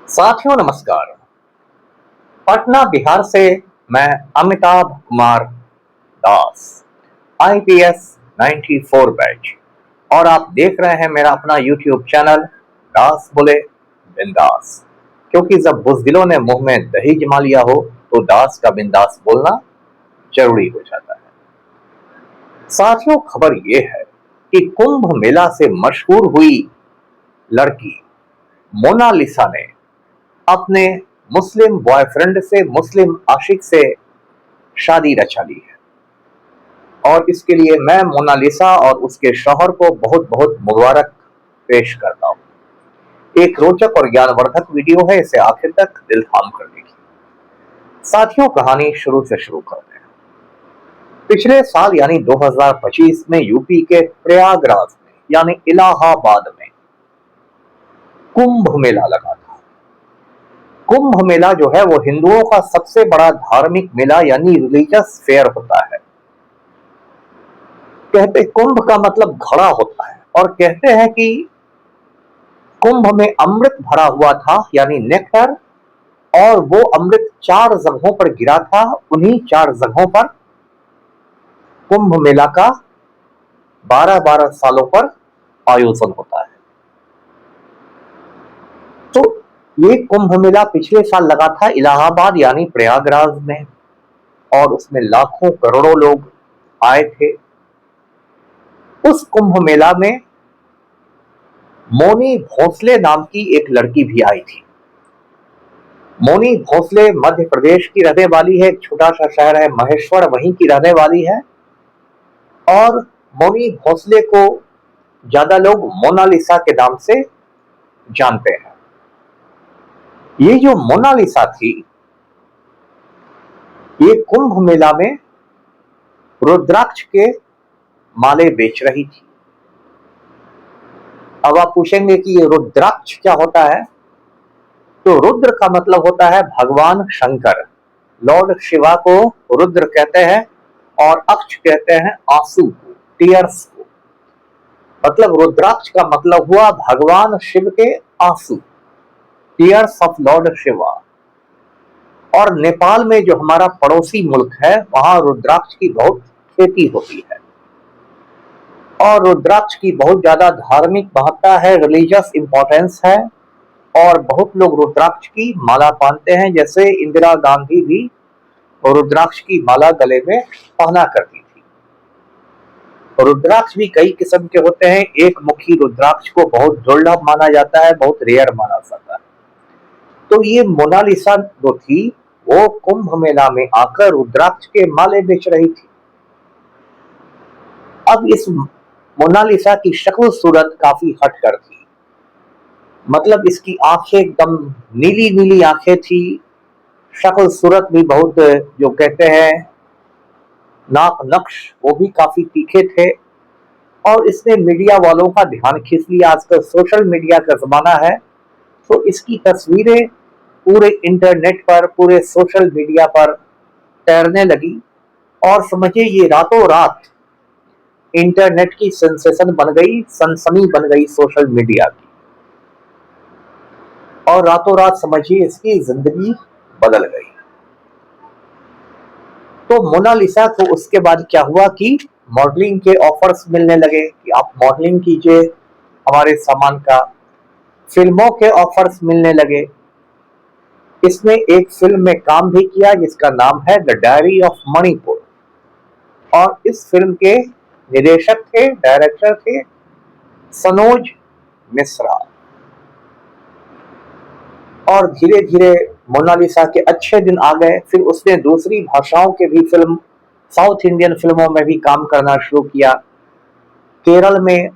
साथियों नमस्कार। पटना बिहार से मैं अमिताभ कुमार दास, आईपीएस 94 बैच, और आप देख रहे हैं मेरा अपना यूट्यूब चैनल दास बोले बिंदास। क्योंकि जब बुज़दिलों ने मुंह में दही जमा लिया हो तो दास का बिंदास बोलना जरूरी हो जाता है। साथियों, खबर यह है कि कुंभ मेला से मशहूर हुई लड़की मोनालिसा ने अपने मुस्लिम बॉयफ्रेंड से, मुस्लिम आशिक से शादी रचा ली है। और इसके लिए मैं मोनालिसा और उसके शौहर को बहुत बहुत मुबारक पेश करता हूं। एक रोचक और ज्ञानवर्धक वीडियो है, इसे आखिर तक दिल थाम कर देखिए। साथियों, कहानी शुरू से शुरू करते हैं। पिछले साल यानी 2025 में यूपी के प्रयागराज में यानी इलाहाबाद में कुंभ मेला लगा था। कुंभ मेला जो है वो हिंदुओं का सबसे बड़ा धार्मिक मेला यानी रिलीजियस फेयर होता है। कहते कुंभ का मतलब घड़ा होता है, और कहते हैं कि कुंभ में अमृत भरा हुआ था यानी नेक्टर, और वो अमृत 4 जगहों पर गिरा था। उन्हीं 4 जगहों पर कुंभ मेला का 12-12 सालों पर आयोजन होता है। तो ये कुंभ मेला पिछले साल लगा था इलाहाबाद यानी प्रयागराज में, और उसमें लाखों करोड़ों लोग आए थे। उस कुंभ मेला में मोनी भोसले नाम की एक लड़की भी आई थी। मोनी भोसले मध्य प्रदेश की रहने वाली है, एक छोटा सा शहर है महेश्वर, वहीं की रहने वाली है। और मोनी भोसले को ज्यादा लोग मोनालिसा के नाम से जानते हैं। ये जो मोनालिसा थी, ये कुंभ मेला में रुद्राक्ष के माले बेच रही थी। अब आप पूछेंगे कि ये रुद्राक्ष क्या होता है? तो रुद्र का मतलब होता है भगवान शंकर, लॉर्ड शिवा को रुद्र कहते हैं, और अक्ष कहते हैं आंसू को, टीयर्स को। मतलब रुद्राक्ष का मतलब हुआ भगवान शिव के आंसू, टीयर्स ऑफ लॉर्ड शिवा। और नेपाल में जो हमारा पड़ोसी मुल्क है, वहां रुद्राक्ष की बहुत खेती होती है, और रुद्राक्ष की बहुत ज्यादा धार्मिक महत्ता है, रिलीजियस इंपॉर्टेंस है। और बहुत लोग रुद्राक्ष की माला पहनते हैं, जैसे इंदिरा गांधी भी रुद्राक्ष की माला गले में पहना करती थी। रुद्राक्ष भी कई किस्म के होते हैं। एक मुखी रुद्राक्ष को बहुत दुर्लभ माना जाता है, बहुत रेयर माना जाता है। तो ये मोनालिसा जो थी वो कुंभ मेला में आकर रुद्राक्ष के माले बेच रही थी। अब इस मोनालिसा की शक्ल सूरत काफी हटकर थी। मतलब इसकी आंखें एकदम नीली नीली आंखें थी, शक्ल सूरत भी बहुत, जो कहते हैं नाक नक्श, वो भी काफी तीखे थे। और इसने मीडिया वालों का ध्यान खींच लिया। आजकल सोशल मीडिया का जमाना है, तो इसकी तस्वीरें पूरे इंटरनेट पर, पूरे सोशल मीडिया पर तैरने लगी। और समझिए ये रातों रात इंटरनेट की सेंसेशन बन गई, सनसनी बन गई सोशल मीडिया की, और रातों रात समझिए इसकी जिंदगी बदल गई। तो मोनालिसा को उसके बाद क्या हुआ कि मॉडलिंग के ऑफर्स मिलने लगे कि आप मॉडलिंग कीजिए हमारे सामान का। फिल्मों के ऑफर्स मिलने लगे। इसने एक फिल्म में काम भी किया जिसका नाम है द डायरी ऑफ मणिपुर, और इस फिल्म के निर्देशक थे, डायरेक्टर थे सनोज मिश्रा। और धीरे धीरे मोनालिसा के अच्छे दिन आ गए। फिर उसने दूसरी भाषाओं के भी फिल्म, साउथ इंडियन फिल्मों में भी काम करना शुरू किया। केरल में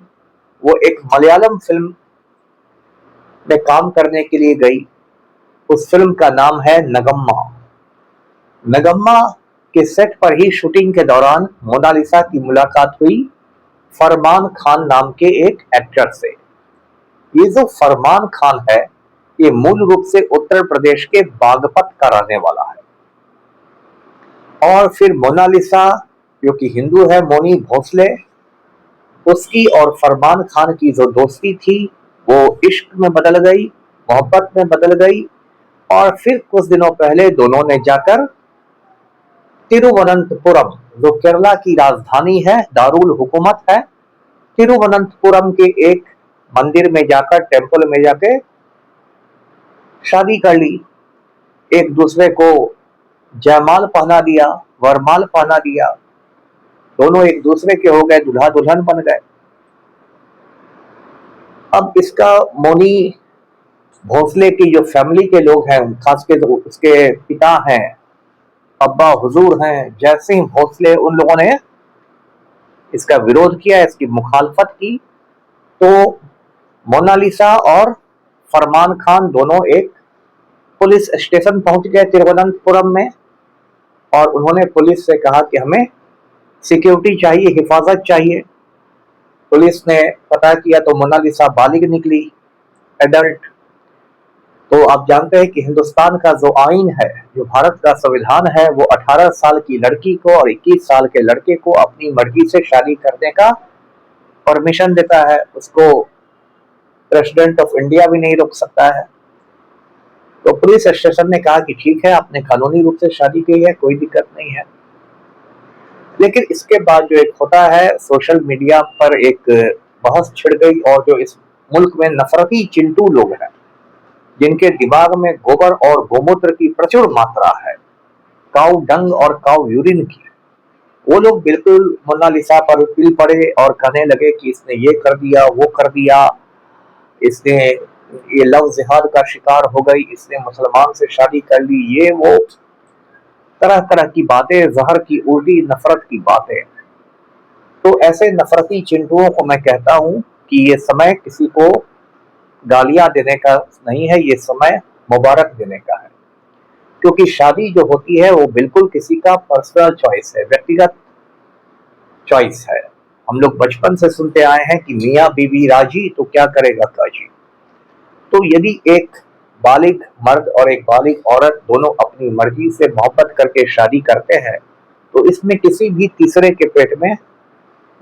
वो एक मलयालम फिल्म में काम करने के लिए गई। उस फिल्म का नाम है नगम्मा। नगम्मा के सेट पर ही शूटिंग के दौरान मोनालिसा की मुलाकात हुई फरमान खान नाम के एक एक्टर से। ये जो फरमान खान है, ये मूल रूप से उत्तर प्रदेश के बागपत का रहने वाला है। और फिर मोनालिसा जो कि हिंदू है, मोनी भोसले, उसकी और फरमान खान की जो दोस्ती थी वो इश्क में बदल गई। मोहब्बत में बदल गई और फिर कुछ दिनों पहले दोनों ने जाकर तिरुवनंतपुरम, जो केरला की राजधानी है, दारुल हुकूमत है, तिरुवनंतपुरम के एक मंदिर में जाकर, टेंपल में जाके शादी कर ली। एक दूसरे को जयमाल पहना दिया, वरमाल पहना दिया, दोनों एक दूसरे के हो गए, दूल्हा दुल्हन बन गए। अब इसका मोनी भोसले की जो फैमिली के लोग हैं, खास के जो उसके पिता हैं, अब्बा हुजूर हैं जय सिंह भोसले, उन लोगों ने इसका विरोध किया, इसकी मुखालफत की। तो मोनालिसा और फरमान खान दोनों एक पुलिस स्टेशन पहुंच गए तिरुवनंतपुरम में, और उन्होंने पुलिस से कहा कि हमें सिक्योरिटी चाहिए, हिफाजत चाहिए। पुलिस ने पता किया तो मोनालिसा बालिग निकली, एडल्ट। तो आप जानते हैं कि हिंदुस्तान का जो आइन है, जो भारत का संविधान है, वो 18 साल की लड़की को और 21 साल के लड़के को अपनी मर्जी से शादी करने का परमिशन देता है। उसको प्रेसिडेंट ऑफ इंडिया भी नहीं रोक सकता है। तो पुलिस स्टेशन ने कहा कि ठीक है, आपने कानूनी रूप से शादी की है, कोई दिक्कत नहीं है। लेकिन इसके बाद जो एक होता है, सोशल मीडिया पर एक बहस छिड़ गई, और जो इस मुल्क में नफरती चिंटू लोग हैं, जिनके दिमाग में गोबर और गोमूत्र की प्रचुर मात्रा है, काऊ डंग और काऊ यूरिन की, वो लोग बिल्कुल मोनालिसा पर तिल पड़े और कहने लगे कि इसने ये कर दिया, वो कर दिया, इसने ये लव जिहाद का शिकार हो गई, इसने मुसलमान से शादी कर ली, ये वो तरह तरह की बातें, जहर की उल्टी नफरत की बातें। तो ऐसे नफरती चिंटुओं को मैं कहता हूं कि ये समय किसी को गालियां देने का नहीं है, ये समय मुबारक देने का है। क्योंकि शादी जो होती है वो बिल्कुल किसी का पर्सनल चॉइस है, व्यक्तिगत चॉइस है। हम लोग बचपन से सुनते आए हैं कि मियाँ बीवी राजी तो क्या करेगा काजी। तो यदि एक बालिग मर्द और एक बालिग औरत दोनों अपनी मर्जी से मोहब्बत करके शादी करते हैं, तो इसमें किसी भी तीसरे के पेट में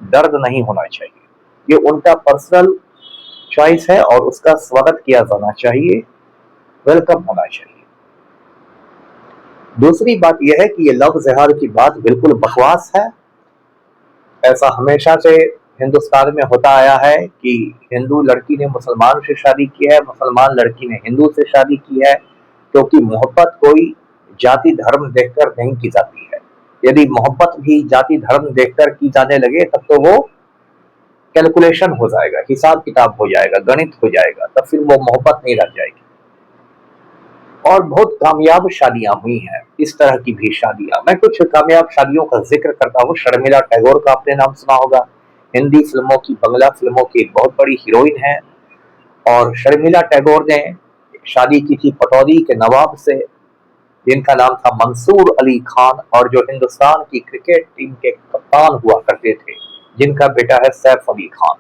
दर्द नहीं होना चाहिए। ये उनका पर्सनल चॉइस है और उसका स्वागत किया जाना चाहिए, वेलकम होना चाहिए। दूसरी बात यह है कि ये लव जिहाद की बात बिल्कुल बकवास है। ऐसा हमेशा से हिंदुस्तान में होता आया है कि हिंदू लड़की ने मुसलमान से शादी की है, मुसलमान लड़की ने हिंदू से शादी की है, क्योंकि मोहब्बत कोई जाति धर्म देखकर नहीं की जाती है। यदि मोहब्बत भी जाति धर्म देखकर की जाने लगे तब तो वो कैलकुलेशन हो जाएगा, हिसाब किताब हो जाएगा, गणित हो जाएगा, तब फिर वो मोहब्बत नहीं रह जाएगी। और बहुत कामयाब शादियां हुई हैं, इस तरह की भी शादियां। मैं कुछ कामयाब शादियों का जिक्र करता हूँ। शर्मिला टैगोर का आपने नाम सुना होगा, हिंदी फिल्मों की, बंगला फिल्मों की एक बहुत बड़ी हीरोइन है। और शर्मिला टैगोर ने शादी की थी पटौदी के नवाब से, जिनका नाम था मंसूर अली खान, और जो हिंदुस्तान की क्रिकेट टीम के कप्तान हुआ करते थे, जिनका बेटा है सैफ अली खान।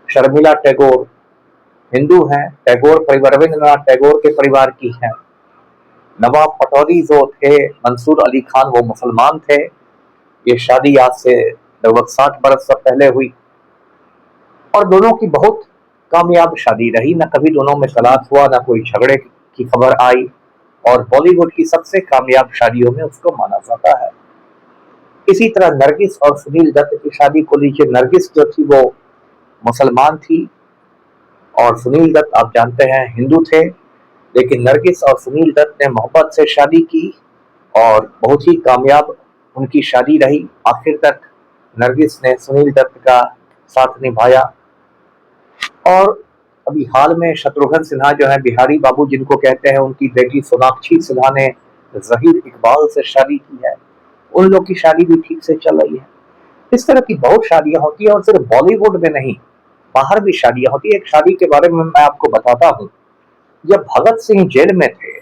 शर्मिला टैगोर हिंदू हैं, टैगोर परिवार, रविंद्रनाथ टैगोर के परिवार की हैं। नवाब पटौदी जो थे, मंसूर अली खान, वो मुसलमान थे। ये शादी आज से लगभग 60 बरस से पहले हुई, और दोनों की बहुत कामयाब शादी रही। न कभी दोनों में तलाक हुआ, न कोई झगड़े की खबर आई, और बॉलीवुड की सबसे कामयाब शादियों में उसको माना जाता है। इसी तरह नरगिस और सुनील दत्त की शादी को लीजिए। नरगिस जो थी वो मुसलमान थी, और सुनील दत्त आप जानते हैं हिंदू थे। लेकिन नरगिस और सुनील दत्त ने मोहब्बत से शादी की और बहुत ही कामयाब उनकी शादी रही। आखिर तक नरगिस ने सुनील दत्त का साथ निभाया। और अभी हाल में शत्रुघ्न सिन्हा जो है, बिहारी बाबू जिनको कहते हैं, उनकी बेटी सोनाक्षी सिन्हा ने जहीर इकबाल से शादी की है। उन लोग की शादी भी ठीक से चल रही है। इस तरह की बहुत शादियां होती है, और सिर्फ बॉलीवुड में नहीं, बाहर भी शादियां होती है। एक शादी के बारे में मैं आपको बताता हूँ। जब भगत सिंह जेल में थे,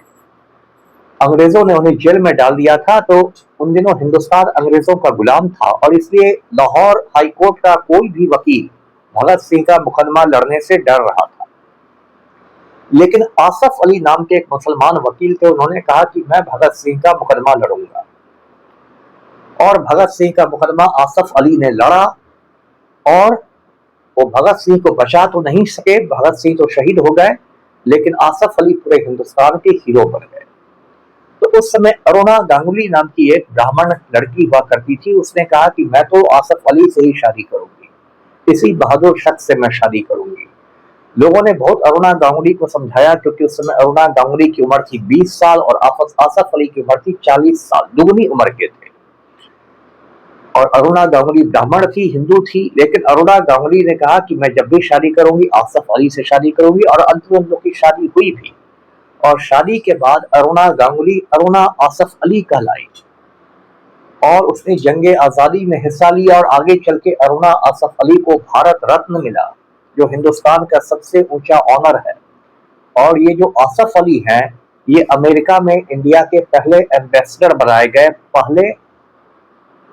अंग्रेजों ने उन्हें जेल में डाल दिया था, तो उन दिनों हिंदुस्तान अंग्रेजों का गुलाम था, और इसलिए लाहौर हाईकोर्ट का कोई भी वकील भगत सिंह का मुकदमा लड़ने से डर रहा था। लेकिन आसफ अली नाम के एक मुसलमान वकील थे, उन्होंने कहा कि मैं भगत सिंह का मुकदमा लड़ूंगा। और भगत सिंह का मुकदमा आसफ अली ने लड़ा, और वो भगत सिंह को बचा तो नहीं सके, भगत सिंह तो शहीद हो गए, लेकिन आसफ अली पूरे हिंदुस्तान के हीरो बन गए। तो उस समय अरुणा गांगुली नाम की एक ब्राह्मण लड़की हुआ करती थी। उसने कहा कि मैं तो आसफ अली से ही शादी करूंगी, इसी बहादुर शख्स से मैं शादी करूंगी। लोगों ने बहुत अरुणा गांगुली को समझाया, क्योंकि उस समय अरुणा गांगुली की उम्र थी 20 साल और आसफ अली की उम्र थी 40 साल, दुगनी उम्र के थे। और अरुणा गांगुली ब्राह्मण थी, हिंदू थी, लेकिन अरुणा गांगुली ने कहा कि मैं जब भी शादी करूंगी आसफ अली से शादी करूंगी, और अंत में उन लोग की शादी हुई भी। और शादी के बाद अरुणा गांगुली अरुणा आसफ अली कहलाई और उसने जंगे आजादी में हिस्सा लिया, और आगे चल के अरुणा आसफ अली को भारत रत्न मिला, जो हिंदुस्तान का सबसे ऊंचा ऑनर है। और ये जो आसफ अली हैं, ये अमेरिका में इंडिया के पहले एम्बेसडर बनाए गए, पहले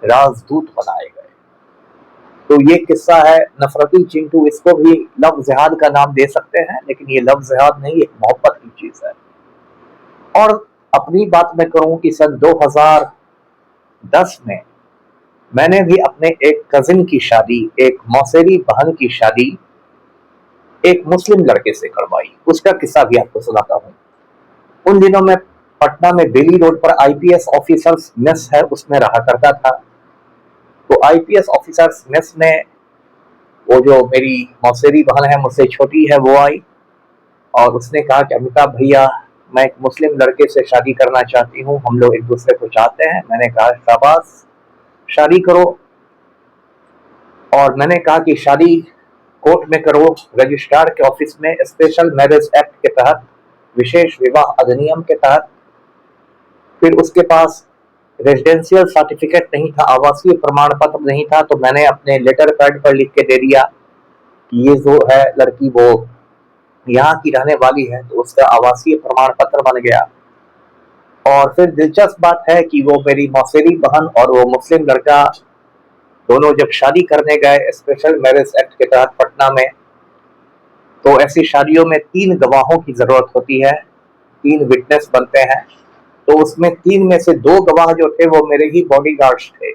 राजदूत बनाए गए। तो ये किस्सा है नफरती चिंटू, इसको भी लव जिहाद का नाम दे सकते हैं, लेकिन ये लव जिहाद नहीं, एक मोहब्बत की चीज है। और अपनी बात मैं करूं कि सन 2010 में मैंने भी अपने एक कजिन की शादी, एक मौसेरी बहन की शादी एक मुस्लिम लड़के से करवाई। उसका किस्सा भी आपको सुनाता हूं। उन दिनों में पटना में बेली रोड पर आईपीएस ऑफिसर्स मेस है, उसमें रहा करता था। तो आईपीएस ऑफिसर्स मेस में वो जो मेरी मौसेरी बहन है, मुझसे छोटी है, वो आई और उसने कहा कि अमिताभ भैया, मैं एक मुस्लिम लड़के से शादी करना चाहती हूँ, हम लोग एक दूसरे को चाहते हैं। मैंने कहा शाबाश, शादी करो। और मैंने कहा कि शादी कोर्ट में करो, रजिस्ट्रार के ऑफिस में, स्पेशल मैरिज एक्ट के तहत, विशेष विवाह अधिनियम के तहत। फिर उसके पास रेजिडेंशियल सर्टिफिकेट नहीं था, आवासीय प्रमाण पत्र नहीं था, तो मैंने अपने लेटर पैड पर लिख के दे दिया कि ये जो है लड़की वो यहाँ की रहने वाली है, तो उसका आवासीय प्रमाण पत्र बन गया। और फिर दिलचस्प बात है कि वो मेरी मौसेरी बहन और वो मुस्लिम लड़का दोनों जब शादी करने गए स्पेशल मैरिज एक्ट के तहत पटना में, तो ऐसी शादियों में 3 गवाहों की जरूरत होती है, 3 विटनेस बनते हैं। तो उसमें 3 में से 2 गवाह जो थे वो मेरे ही बॉडीगार्ड्स थे,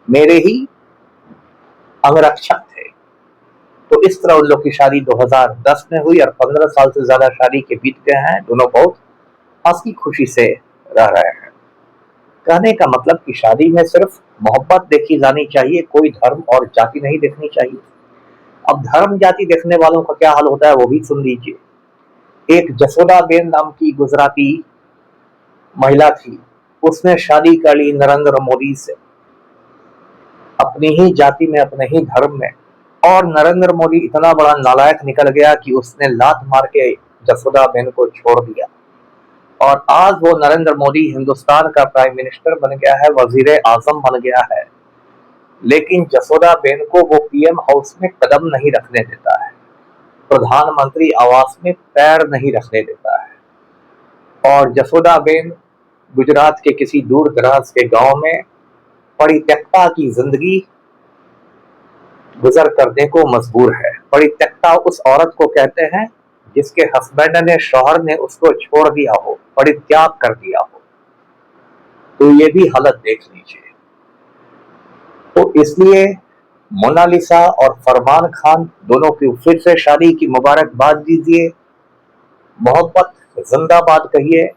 मेरे ही अंगरक्षक थे। तो इस तरह उन लोग की शादी 2010 में हुई और 15 साल से ज्यादा शादी के बीत गए हैं। दोनों बहुत हंसी खुशी से रह रहे हैं। कहने का मतलब कि शादी में सिर्फ मोहब्बत देखी जानी चाहिए, कोई धर्म और जाति नहीं देखनी चाहिए। अब धर्म जाति देखने वालों का क्या हाल होता है वो भी सुन लीजिए। एक जसोदा बेन नाम की गुजराती महिला थी, उसने शादी कर ली नरेंद्र मोदी से, अपनी ही जाति में, अपने ही धर्म में। और नरेंद्र मोदी इतना बड़ा नालायक निकल गया कि उसने लात मार के जसोदा बेन को छोड़ दिया। और आज वो नरेंद्र मोदी हिंदुस्तान का प्राइम मिनिस्टर बन गया है, वजीर आजम बन गया है, लेकिन जसोदा बेन को वो पीएम हाउस में कदम नहीं रखने देता है, प्रधानमंत्री आवास में पैर नहीं रखने देता है। और जसोदा बेन गुजरात के किसी दूर दराज के गांव में परित्यक्ता की जिंदगी गुजर करने को मजबूर है। परित्यक्ता उस औरत को कहते हैं जिसके हस्बैंड ने, शौहर ने उसको छोड़ दिया हो, परित्याग कर दिया हो। तो ये भी हालत देख लीजिए। तो इसलिए मोनालिसा और फरमान खान दोनों की फिर से शादी की मुबारकबाद दीजिए, मोहब्बत जिंदाबाद कहिए।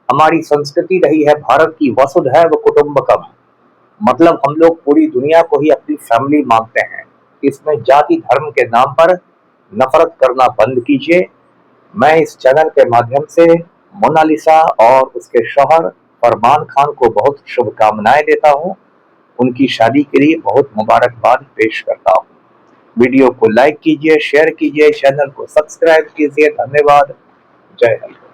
हमारी संस्कृति रही है भारत की वसुधैव कुटुंबकम, मतलब हम लोग पूरी दुनिया को ही अपनी फैमिली मानते हैं। इसमें जाति धर्म के नाम पर नफरत करना बंद कीजिए। मैं इस चैनल के माध्यम से मोनालिसा और उसके शौहर फरमान खान को बहुत शुभकामनाएं देता हूं, उनकी शादी के लिए बहुत मुबारकबाद पेश करता हूं। वीडियो को लाइक कीजिए, शेयर कीजिए, चैनल को सब्सक्राइब कीजिए। धन्यवाद। जय हिंद।